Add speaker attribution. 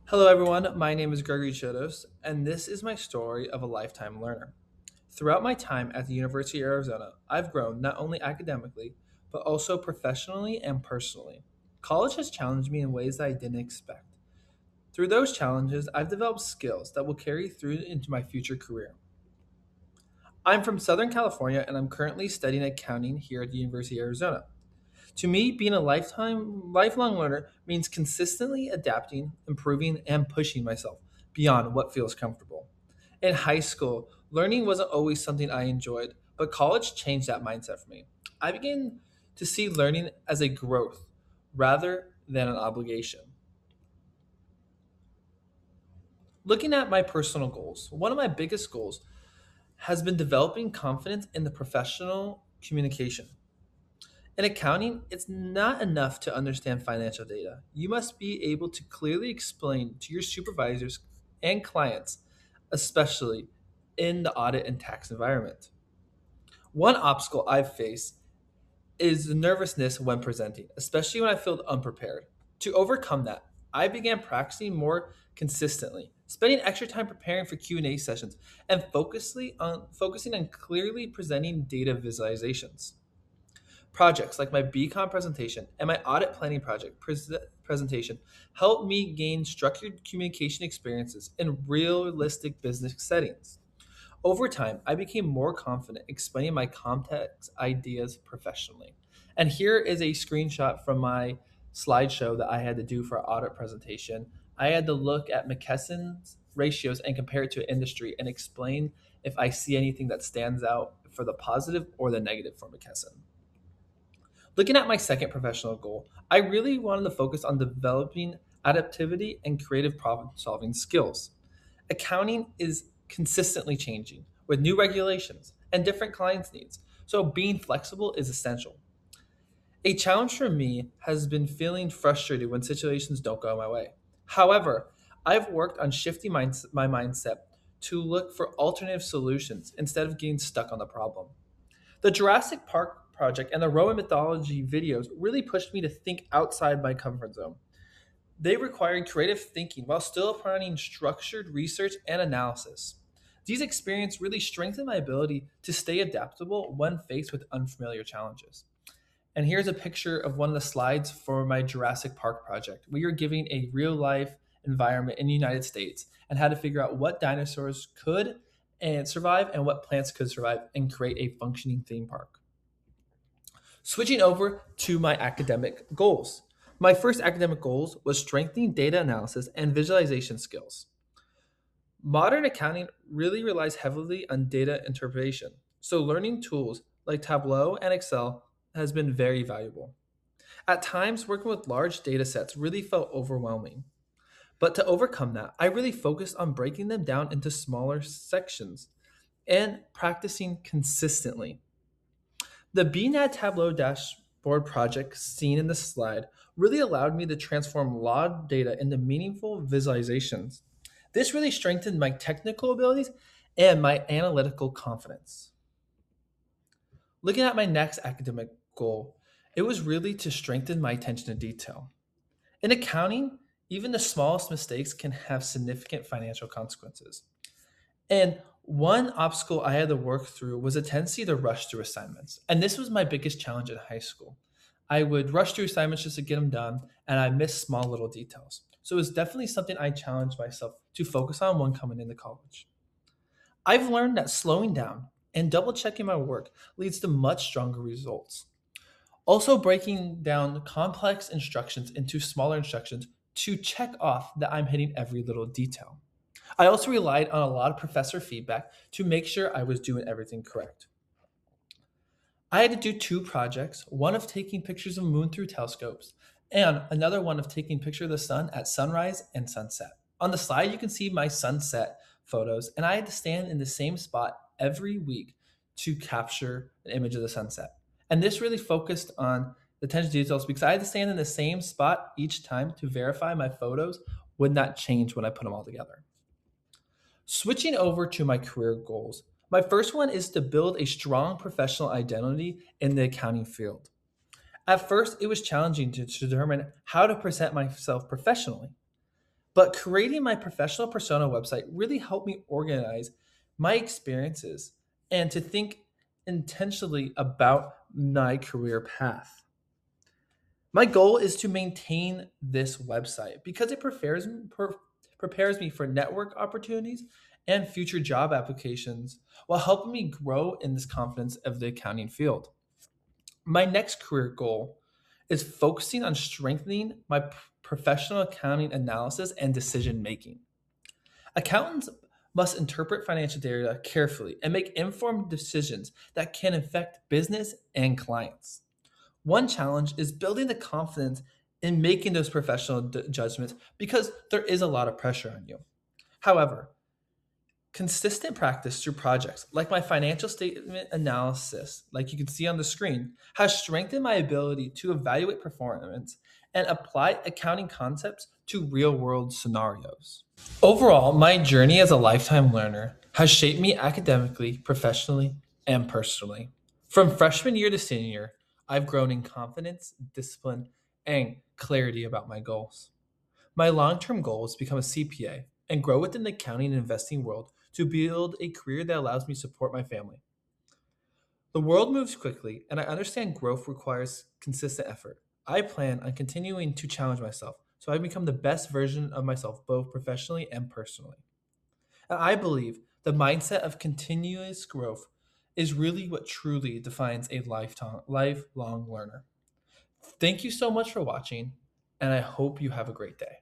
Speaker 1: Hello, everyone. My name is Gregory Chodos, and this is my story of a lifetime learner. Throughout my time at the University of Arizona, I've grown not only academically, but also professionally and personally. College has challenged me in ways that I didn't expect. Through those challenges, I've developed skills that will carry through into my future career. I'm from Southern California, and I'm currently studying accounting here at the University of Arizona. To me, being a lifelong learner means consistently adapting, improving, and pushing myself beyond what feels comfortable. In high school, learning wasn't always something I enjoyed, but college changed that mindset for me. I began to see learning as a growth rather than an obligation. Looking at my personal goals, one of my biggest goals has been developing confidence in the professional communication. In accounting, it's not enough to understand financial data. You must be able to clearly explain to your supervisors and clients, especially in the audit and tax environment. One obstacle I've faced is the nervousness when presenting, especially when I feel unprepared. To overcome that, I began practicing more consistently, spending extra time preparing for Q&A sessions and focusing on clearly presenting data visualizations. Projects like my BCom presentation and my audit planning project presentation helped me gain structured communication experiences in realistic business settings. Over time, I became more confident explaining my complex ideas professionally. And here is a screenshot from my slideshow that I had to do for our audit presentation. I had to look at McKesson's ratios and compare it to industry and explain if I see anything that stands out for the positive or the negative for McKesson. Looking at my second professional goal, I really wanted to focus on developing adaptivity and creative problem solving skills. Accounting is consistently changing with new regulations and different clients' needs, so being flexible is essential. A challenge for me has been feeling frustrated when situations don't go my way. However, I've worked on shifting my mindset to look for alternative solutions instead of getting stuck on the problem. The Jurassic Park project and the Roman mythology videos really pushed me to think outside my comfort zone. They required creative thinking while still applying structured research and analysis. These experiences really strengthened my ability to stay adaptable when faced with unfamiliar challenges. And here's a picture of one of the slides for my Jurassic Park project. We are giving a real life environment in the United States and how to figure out what dinosaurs could and survive and what plants could survive and create a functioning theme park. Switching over to my academic goals. My first academic goals was strengthening data analysis and visualization skills. Modern accounting really relies heavily on data interpretation, so learning tools like Tableau and Excel has been very valuable. At times, working with large data sets really felt overwhelming. But to overcome that, I really focused on breaking them down into smaller sections and practicing consistently. The BNAD Tableau dashboard project seen in the slide really allowed me to transform raw data into meaningful visualizations. This really strengthened my technical abilities and my analytical confidence. Looking at my next academic goal, it was really to strengthen my attention to detail. In accounting, even the smallest mistakes can have significant financial consequences. And one obstacle I had to work through was a tendency to rush through assignments. And this was my biggest challenge in high school. I would rush through assignments just to get them done, and I missed small little details. So it was definitely something I challenged myself to focus on when coming into college. I've learned that slowing down and double checking my work leads to much stronger results. Also, breaking down complex instructions into smaller instructions to check off that I'm hitting every little detail. I also relied on a lot of professor feedback to make sure I was doing everything correct. I had to do two projects, one of taking pictures of the moon through telescopes, and another one of taking picture of the sun at sunrise and sunset. On the slide, you can see my sunset photos, and I had to stand in the same spot every week to capture an image of the sunset. And this really focused on the attention to details because I had to stand in the same spot each time to verify my photos would not change when I put them all together. Switching over to my career goals, my first one is to build a strong professional identity in the accounting field. At first, it was challenging to determine how to present myself professionally. But creating my professional persona website really helped me organize my experiences and to think intentionally about my career path. My goal is to maintain this website because it prepares me for network opportunities and future job applications while helping me grow in this confidence of the accounting field. My next career goal is focusing on strengthening my professional accounting analysis and decision making. Accountants must interpret financial data carefully and make informed decisions that can affect business and clients. One challenge is building the confidence in making those professional judgments because there is a lot of pressure on you. However, consistent practice through projects like my financial statement analysis, like you can see on the screen, has strengthened my ability to evaluate performance and apply accounting concepts to real world scenarios. Overall, my journey as a lifetime learner has shaped me academically, professionally, and personally. From freshman year to senior year, I've grown in confidence, discipline, and clarity about my goals. My long term goal is to become a CPA and grow within the accounting and investing world to build a career that allows me to support my family. The world moves quickly, and I understand growth requires consistent effort. I plan on continuing to challenge myself so I become the best version of myself, both professionally and personally. And I believe the mindset of continuous growth is really what truly defines a lifelong learner. Thank you so much for watching, and I hope you have a great day.